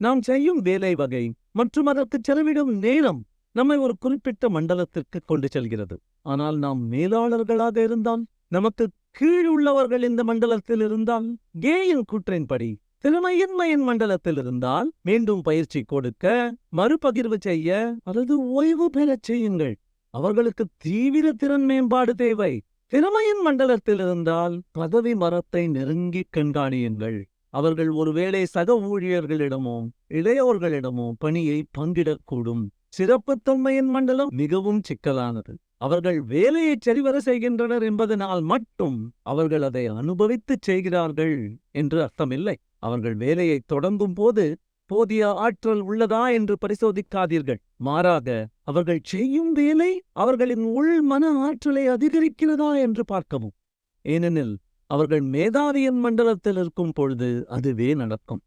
நாம் செய்யும் வேலை வகை மற்றும் அதற்கு செலவிடும் நேரம் நம்மை ஒரு குறிப்பிட்ட மண்டலத்திற்கு கொண்டு செல்கிறது. ஆனால் நாம் மேலாளர்களாக இருந்தால், நமக்கு கீழ் உள்ளவர்கள் இந்த மண்டலத்தில் இருந்தால், கேயின் கூற்றின்படி திறமையின்மையின் மண்டலத்தில் இருந்தால் மீண்டும் பயிற்சி கொடுக்க, மறுபகிர்வு செய்ய அல்லது ஓய்வு பெறச் செய்யுங்கள். அவர்களுக்கு தீவிர திறன் மேம்பாடு தேவை. திறமையின் மண்டலத்தில் இருந்தால் பதவி மரத்தை நெருங்கி கண்காணியுங்கள். அவர்கள் ஒருவேளை சக ஊழியர்களிடமோ இளையோர்களிடமோ பணியை பங்கிடக்கூடும். சிறப்புத்தன்மையின் மண்டலம் மிகவும் சிக்கலானது. அவர்கள் வேலையை சரிவர செய்கின்றனர் என்பதனால் மட்டும் அவர்கள் அதை அனுபவித்துச் செய்கிறார்கள் என்று அர்த்தமில்லை. அவர்கள் வேலையை தொடங்கும் போது போதிய ஆற்றல் உள்ளதா என்று பரிசோதிக்காதீர்கள். மாறாக, அவர்கள் செய்யும் வேலை அவர்களின் உள் மன ஆற்றலை அதிகரிக்கிறதா என்று பார்க்கவும். ஏனெனில் அவர்கள் மேதாவியின் மண்டலத்தில் இருக்கும் பொழுது அதுவே நடக்கும்.